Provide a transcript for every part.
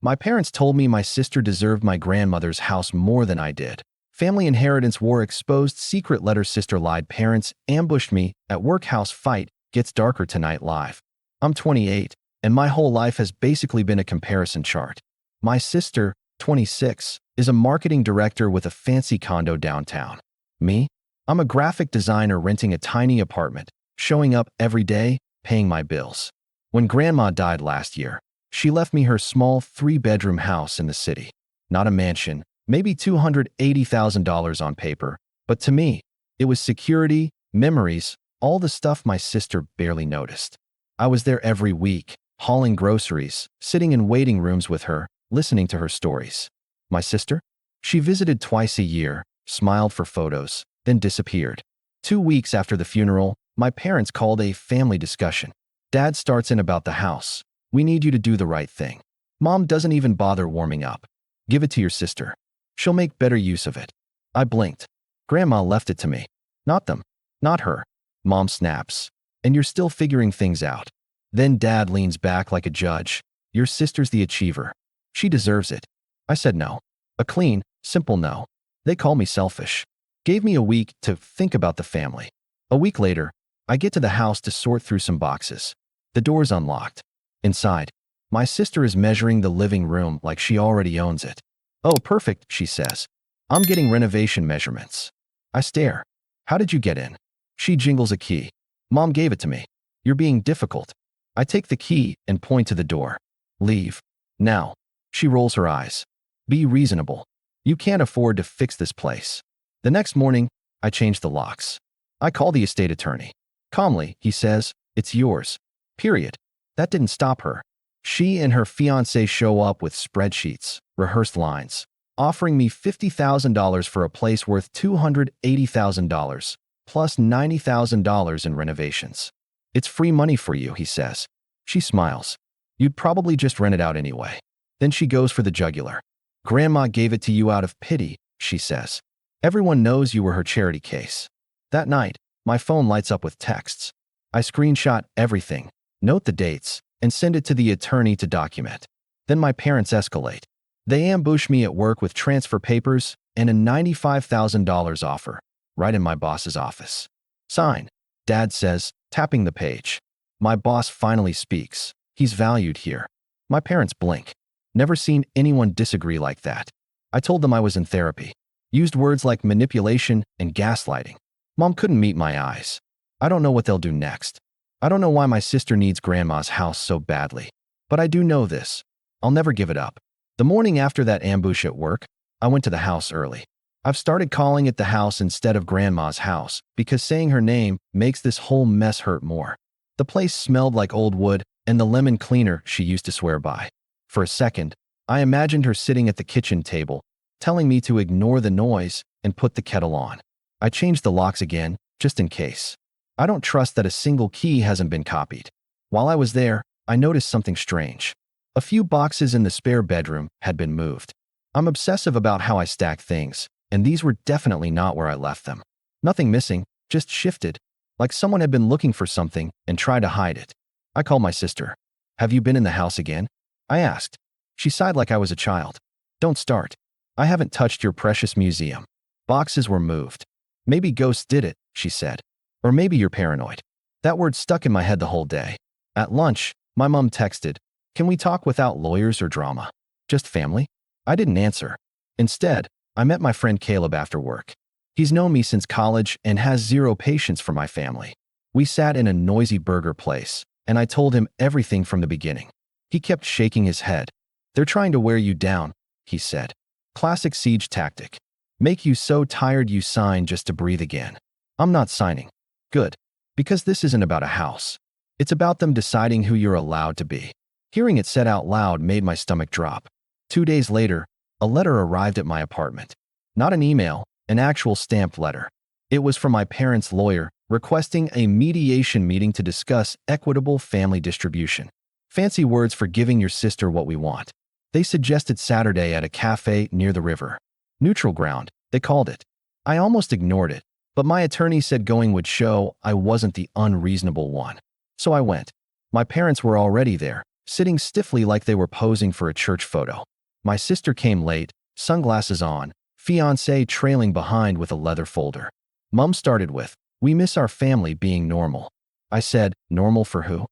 My parents told me my sister deserved my grandmother's house more than I did. Family inheritance war exposed, secret letter sister lied, parents ambushed me at workhouse fight gets darker tonight live. I'm 28, and my whole life has basically been a comparison chart. My sister, 26, is a marketing director with a fancy condo downtown. Me? I'm a graphic designer renting a tiny apartment, showing up every day, paying my bills. When Grandma died last year, she left me her small 3-bedroom house in the city. Not a mansion, maybe $280,000 on paper, but to me, it was security, memories, all the stuff my sister barely noticed. I was there every week, hauling groceries, sitting in waiting rooms with her, listening to her stories. My sister? She visited twice a year, smiled for photos, then disappeared. 2 weeks after the funeral, my parents called a family discussion. Dad starts in about the house. We need you to do the right thing. Mom doesn't even bother warming up. Give it to your sister. She'll make better use of it. I blinked. Grandma left it to me. Not them. Not her. Mom snaps. And you're still figuring things out. Then Dad leans back like a judge. Your sister's the achiever. She deserves it. I said no. A clean, simple no. They call me selfish. Gave me a week to think about the family. A week later, I get to the house to sort through some boxes. The door's unlocked. Inside, my sister is measuring the living room like she already owns it. Oh, perfect, she says. I'm getting renovation measurements. I stare. How did you get in? She jingles a key. Mom gave it to me. You're being difficult. I take the key and point to the door. Leave. Now. She rolls her eyes. Be reasonable. You can't afford to fix this place. The next morning, I change the locks. I call the estate attorney. Calmly, he says, it's yours. Period. That didn't stop her. She and her fiancé show up with spreadsheets, rehearsed lines, offering me $50,000 for a place worth $280,000, plus $90,000 in renovations. It's free money for you, he says. She smiles. You'd probably just rent it out anyway. Then she goes for the jugular. Grandma gave it to you out of pity, she says. Everyone knows you were her charity case. That night, my phone lights up with texts. I screenshot everything, note the dates, and send it to the attorney to document. Then my parents escalate. They ambush me at work with transfer papers and a $95,000 offer, right in my boss's office. Sign, Dad says, tapping the page. My boss finally speaks. He's valued here. My parents blink. Never seen anyone disagree like that. I told them I was in therapy. Used words like manipulation and gaslighting. Mom couldn't meet my eyes. I don't know what they'll do next. I don't know why my sister needs Grandma's house so badly. But I do know this. I'll never give it up. The morning after that ambush at work, I went to the house early. I've started calling it the house instead of Grandma's house because saying her name makes this whole mess hurt more. The place smelled like old wood and the lemon cleaner she used to swear by. For a second, I imagined her sitting at the kitchen table, telling me to ignore the noise and put the kettle on. I changed the locks again, just in case. I don't trust that a single key hasn't been copied. While I was there, I noticed something strange. A few boxes in the spare bedroom had been moved. I'm obsessive about how I stack things, and these were definitely not where I left them. Nothing missing, just shifted, like someone had been looking for something and tried to hide it. I called my sister. Have you been in the house again? I asked. She sighed like I was a child. Don't start. I haven't touched your precious museum. Boxes were moved. Maybe ghosts did it, she said. Or maybe you're paranoid. That word stuck in my head the whole day. At lunch, my mom texted, can we talk without lawyers or drama? Just family? I didn't answer. Instead, I met my friend Caleb after work. He's known me since college and has zero patience for my family. We sat in a noisy burger place, and I told him everything from the beginning. He kept shaking his head. They're trying to wear you down, he said. Classic siege tactic. Make you so tired you sign just to breathe again. I'm not signing. Good. Because this isn't about a house. It's about them deciding who you're allowed to be. Hearing it said out loud made my stomach drop. 2 days later, a letter arrived at my apartment. Not an email, an actual stamped letter. It was from my parents' lawyer requesting a mediation meeting to discuss equitable family distribution. Fancy words for giving your sister what we want. They suggested Saturday at a cafe near the river. Neutral ground, they called it. I almost ignored it, but my attorney said going would show I wasn't the unreasonable one. So I went. My parents were already there, sitting stiffly like they were posing for a church photo. My sister came late, sunglasses on, fiancé trailing behind with a leather folder. Mom started with, "We miss our family being normal." I said, "Normal for who?"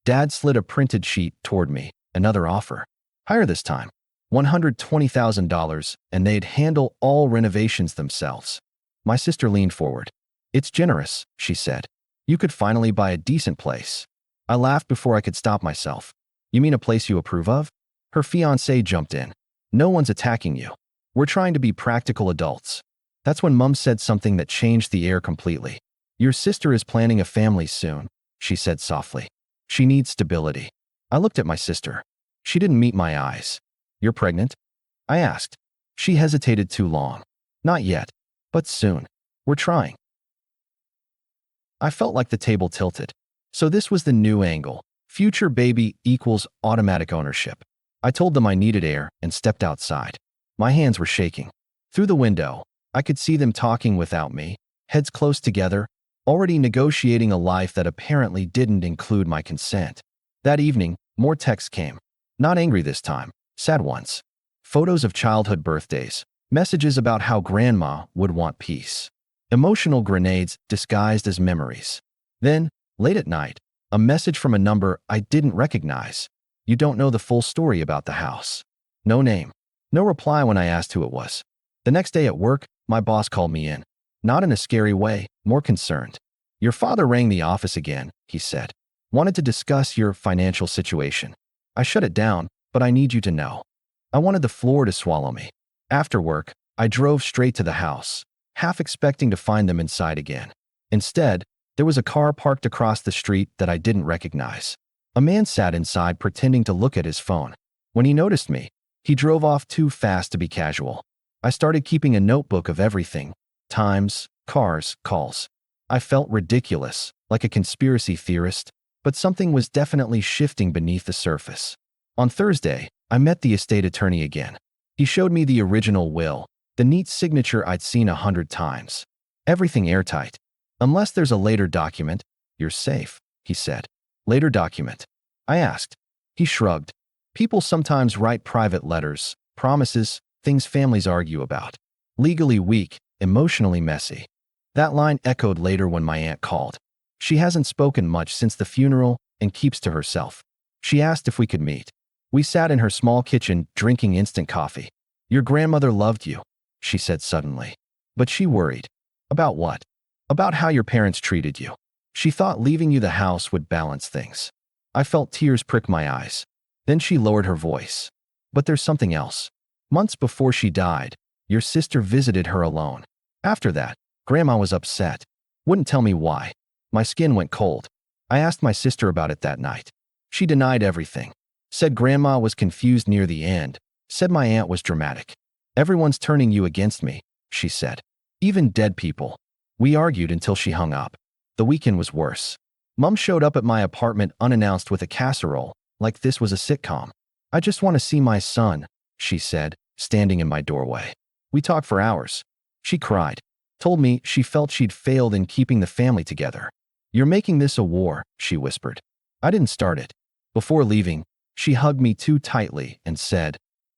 Dad slid a printed sheet toward me. Another offer. Higher this time. $120,000, and they'd handle all renovations themselves. My sister leaned forward. "It's generous," she said. "You could finally buy a decent place." I laughed before I could stop myself. "You mean a place you approve of?" Her fiancé jumped in. "No one's attacking you. We're trying to be practical adults." That's when Mum said something that changed the air completely. "Your sister is planning a family soon," she said softly. "She needs stability." I looked at my sister. She didn't meet my eyes. "You're pregnant?" I asked. She hesitated too long. "Not yet, but soon. We're trying." I felt like the table tilted. So this was the new angle. Future baby equals automatic ownership. I told them I needed air and stepped outside. My hands were shaking. Through the window, I could see them talking without me, heads close together, already negotiating a life that apparently didn't include my consent. That evening, more texts came. Not angry this time, sad ones. Photos of childhood birthdays, messages about how grandma would want peace. Emotional grenades disguised as memories. Then, late at night, a message from a number I didn't recognize. "You don't know the full story about the house." No name. No reply when I asked who it was. The next day at work, my boss called me in. Not in a scary way, more concerned. "Your father rang the office again," he said. "Wanted to discuss your financial situation." I shut it down, "But I need you to know." I wanted the floor to swallow me. After work, I drove straight to the house, half expecting to find them inside again. Instead, there was a car parked across the street that I didn't recognize. A man sat inside pretending to look at his phone. When he noticed me, he drove off too fast to be casual. I started keeping a notebook of everything: times, cars, calls. I felt ridiculous, like a conspiracy theorist, but something was definitely shifting beneath the surface. On Thursday, I met the estate attorney again. He showed me the original will, the neat signature I'd seen 100 times. Everything airtight. "Unless there's a later document, you're safe," he said. "Later document?" I asked. He shrugged. "People sometimes write private letters, promises, things families argue about. Legally weak, emotionally messy." That line echoed later when my aunt called. She hasn't spoken much since the funeral and keeps to herself. She asked if we could meet. We sat in her small kitchen drinking instant coffee. "Your grandmother loved you," she said suddenly. "But she worried." "About what?" "About how your parents treated you. She thought leaving you the house would balance things." I felt tears prick my eyes. Then she lowered her voice. "But there's something else. Months before she died, your sister visited her alone. After that, Grandma was upset. Wouldn't tell me why. My skin went cold. I asked my sister about it that night. She denied everything. Said Grandma was confused near the end. Said my aunt was dramatic. "Everyone's turning you against me," she said. "Even dead people." We argued until she hung up. The weekend was worse. Mum showed up at my apartment unannounced with a casserole, like this was a sitcom. "I just want to see my son," she said, standing in my doorway. We talked for hours. She cried. Told me she felt she'd failed in keeping the family together. "You're making this a war," she whispered. I didn't start it. Before leaving, she hugged me too tightly and said,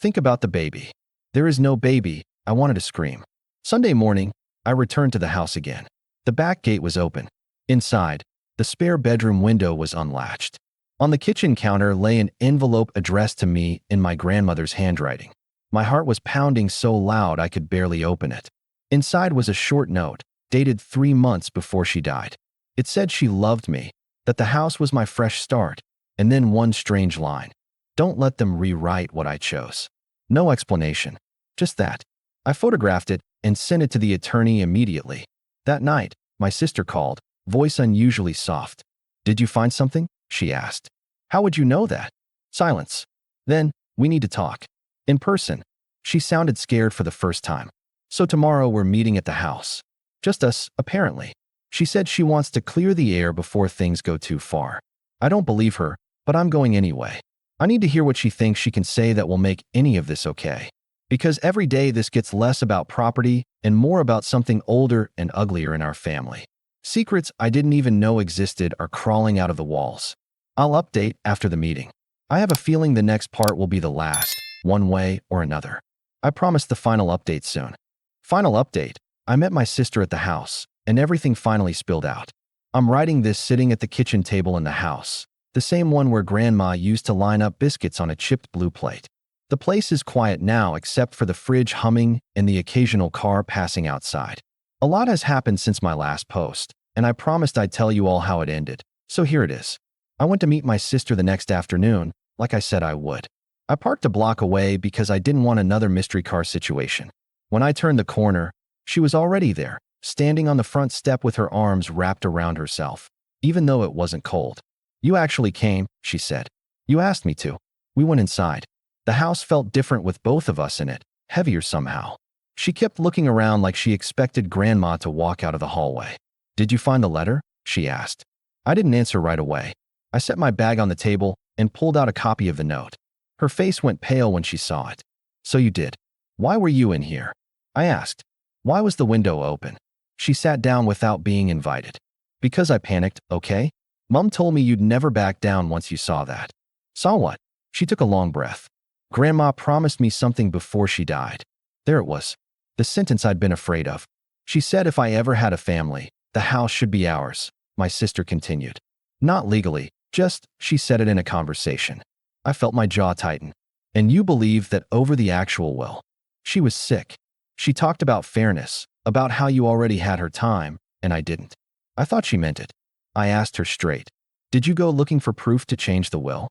"Think about the baby." "There is no baby," I wanted to scream. Sunday morning, I returned to the house again. The back gate was open. Inside, the spare bedroom window was unlatched. On the kitchen counter lay an envelope addressed to me in my grandmother's handwriting. My heart was pounding so loud I could barely open it. Inside was a short note, dated 3 months before she died. It said she loved me, that the house was my fresh start, and then one strange line: "Don't let them rewrite what I chose." No explanation. Just that. I photographed it and sent it to the attorney immediately. That night, my sister called, voice unusually soft. "Did you find something?" she asked. "How would you know that?" Silence. Then, "We need to talk. In person." She sounded scared for the first time. "So tomorrow we're meeting at the house. Just us, apparently." She said she wants to clear the air before things go too far. I don't believe her, but I'm going anyway. I need to hear what she thinks she can say that will make any of this okay. Because every day this gets less about property and more about something older and uglier in our family. Secrets I didn't even know existed are crawling out of the walls. I'll update after the meeting. I have a feeling the next part will be the last, one way or another. I promise the final update soon. Final update. I met my sister at the house, and everything finally spilled out. I'm writing this sitting at the kitchen table in the house, the same one where Grandma used to line up biscuits on a chipped blue plate. The place is quiet now except for the fridge humming and the occasional car passing outside. A lot has happened since my last post, and I promised I'd tell you all how it ended, so here it is. I went to meet my sister the next afternoon, like I said I would. I parked a block away because I didn't want another mystery car situation. When I turned the corner, she was already there, standing on the front step with her arms wrapped around herself, even though it wasn't cold. "You actually came," she said. "You asked me to." We went inside. The house felt different with both of us in it, heavier somehow. She kept looking around like she expected Grandma to walk out of the hallway. "Did you find the letter?" she asked. I didn't answer right away. I set my bag on the table and pulled out a copy of the note. Her face went pale when she saw it. "So you did. Why were you in here?" I asked. "Why was the window open?" She sat down without being invited. "Because I panicked, okay? Mom told me you'd never back down once you saw that." "Saw what?" She took a long breath. "Grandma promised me something before she died." There it was. The sentence I'd been afraid of. "She said if I ever had a family, the house should be ours," my sister continued. "Not legally, just, she said it in a conversation." I felt my jaw tighten. "And you believe that over the actual will?" She was sick. She talked about fairness, about how you already had her time, and I didn't. I thought she meant it. I asked her straight. "Did you go looking for proof to change the will?"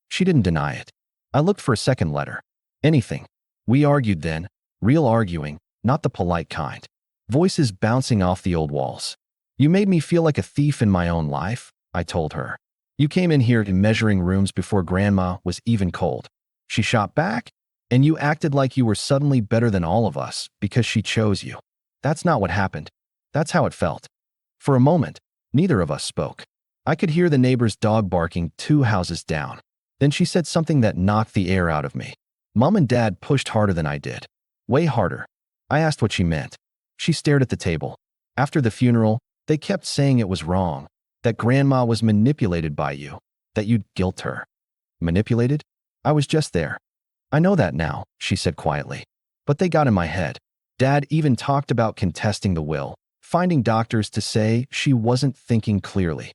She didn't deny it. I looked for a second letter. Anything. We argued then, real arguing, not the polite kind. Voices bouncing off the old walls. "You made me feel like a thief in my own life," I told her. "You came in here in measuring rooms before Grandma was even cold." She shot back. "And you acted like you were suddenly better than all of us because she chose you." That's not what happened. That's how it felt. For a moment, neither of us spoke. I could hear the neighbor's dog barking 2 houses down. Then she said something that knocked the air out of me. Mom and Dad pushed harder than I did. Way harder. I asked what she meant. She stared at the table. "After the funeral, they kept saying it was wrong, that Grandma was manipulated by you, that you'd guilt her." Manipulated? I was just there. "I know that now," she said quietly. "But they got in my head. Dad even talked about contesting the will, finding doctors to say she wasn't thinking clearly."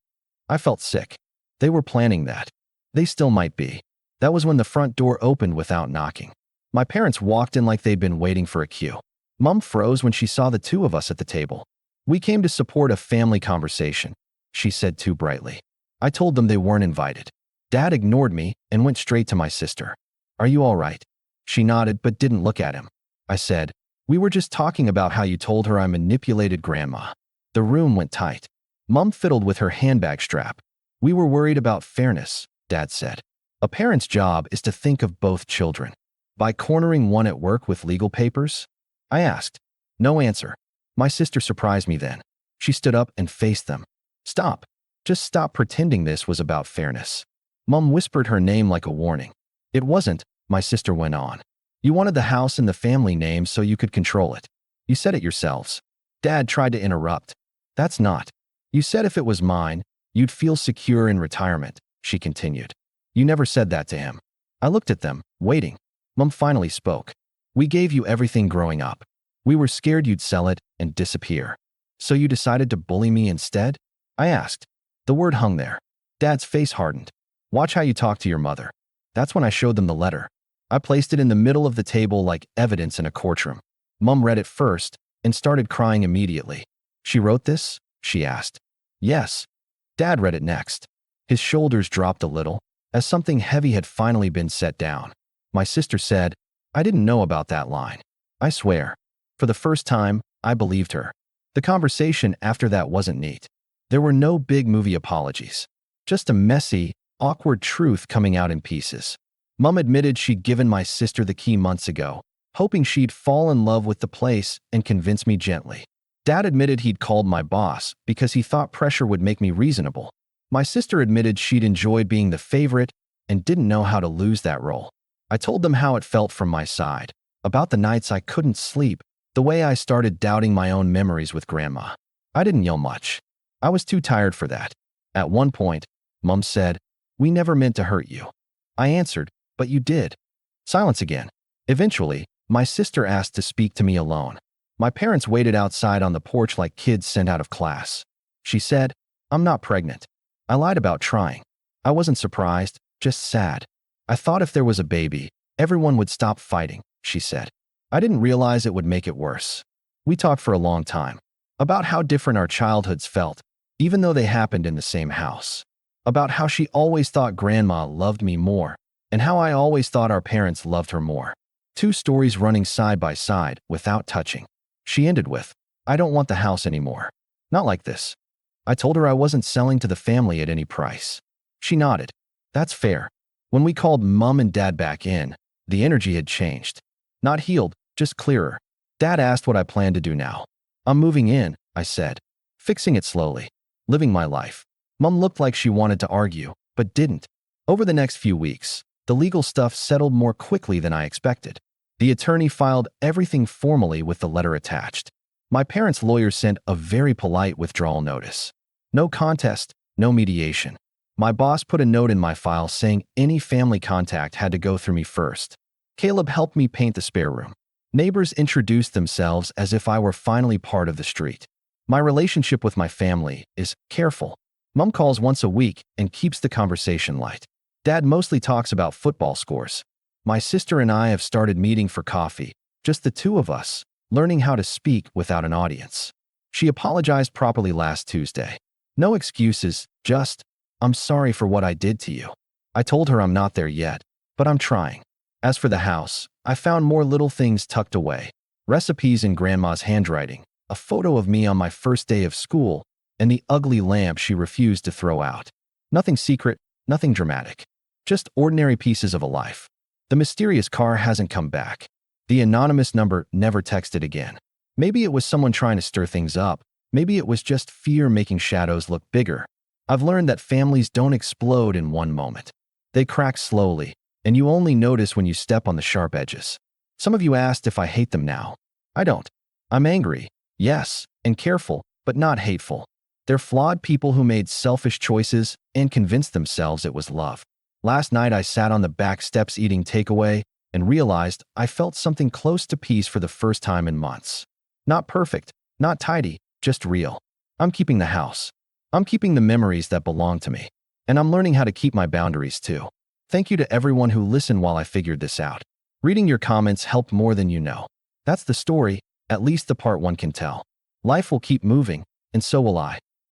I felt sick. They were planning that. They still might be. That was when the front door opened without knocking. My parents walked in like they'd been waiting for a cue. Mom froze when she saw the 2 of us at the table. "We came to support a family conversation," she said too brightly. I told them they weren't invited. Dad ignored me and went straight to my sister. "Are you all right?" She nodded but didn't look at him. I said, "We were just talking about how you told her I manipulated Grandma." The room went tight. Mom fiddled with her handbag strap. "We were worried about fairness," Dad said. "A parent's job is to think of both children. By cornering one at work with legal papers?" I asked. No answer. My sister surprised me then. She stood up and faced them. "Stop. Just stop pretending this was about fairness." Mom whispered her name like a warning. "It wasn't," my sister went on. "You wanted the house and the family name so you could control it. You said it yourselves." Dad tried to interrupt. "That's not. You said if it was mine, you'd feel secure in retirement," she continued. "You never said that to him." I looked at them, waiting. Mom finally spoke. "We gave you everything growing up. We were scared you'd sell it and disappear. So you decided to bully me instead?" I asked. The word hung there. Dad's face hardened. "Watch how you talk to your mother." That's when I showed them the letter. I placed it in the middle of the table like evidence in a courtroom. Mom read it first and started crying immediately. "She wrote this?" she asked. "Yes." Dad read it next. His shoulders dropped a little, as something heavy had finally been set down. My sister said, "I didn't know about that line." I swear. For the first time, I believed her. The conversation after that wasn't neat. There were no big movie apologies. Just a messy, awkward truth coming out in pieces. Mom admitted she'd given my sister the key months ago, hoping she'd fall in love with the place and convince me gently. Dad admitted he'd called my boss because he thought pressure would make me reasonable. My sister admitted she'd enjoyed being the favorite and didn't know how to lose that role. I told them how it felt from my side, about the nights I couldn't sleep, the way I started doubting my own memories with Grandma. I didn't yell much. I was too tired for that. At one point, Mom said, "We never meant to hurt you." I answered, "But you did." Silence again. Eventually, my sister asked to speak to me alone. My parents waited outside on the porch like kids sent out of class. She said, "I'm not pregnant." I lied about trying. I wasn't surprised, just sad. "I thought if there was a baby, everyone would stop fighting," she said. I didn't realize it would make it worse. We talked for a long time about how different our childhoods felt, even though they happened in the same house. About how she always thought Grandma loved me more, and how I always thought our parents loved her more. Two stories running side by side without touching. She ended with, "I don't want the house anymore. Not like this." I told her I wasn't selling to the family at any price. She nodded. "That's fair." When we called Mom and Dad back in, the energy had changed. Not healed, just clearer. Dad asked what I planned to do now. "I'm moving in," I said. "Fixing it slowly. Living my life." Mom looked like she wanted to argue, but didn't. Over the next few weeks, the legal stuff settled more quickly than I expected. The attorney filed everything formally with the letter attached. My parents' lawyer sent a very polite withdrawal notice. No contest, no mediation. My boss put a note in my file saying any family contact had to go through me first. Caleb helped me paint the spare room. Neighbors introduced themselves as if I were finally part of the street. My relationship with my family is careful. Mom calls once a week and keeps the conversation light. Dad mostly talks about football scores. My sister and I have started meeting for coffee, just the two of us, learning how to speak without an audience. She apologized properly last Tuesday. No excuses, just, "I'm sorry for what I did to you." I told her I'm not there yet, but I'm trying. As for the house, I found more little things tucked away. Recipes in Grandma's handwriting, a photo of me on my first day of school, and the ugly lamp she refused to throw out. Nothing secret, nothing dramatic. Just ordinary pieces of a life. The mysterious car hasn't come back. The anonymous number never texted again. Maybe it was someone trying to stir things up. Maybe it was just fear making shadows look bigger. I've learned that families don't explode in one moment. They crack slowly, and you only notice when you step on the sharp edges. Some of you asked if I hate them now. I don't. I'm angry, yes, and careful, but not hateful. They're flawed people who made selfish choices and convinced themselves it was love. Last night I sat on the back steps eating takeaway and realized I felt something close to peace for the first time in months. Not perfect, not tidy, just real. I'm keeping the house. I'm keeping the memories that belong to me. And I'm learning how to keep my boundaries too. Thank you to everyone who listened while I figured this out. Reading your comments helped more than you know. That's the story, at least the part one can tell. Life will keep moving, and so will I.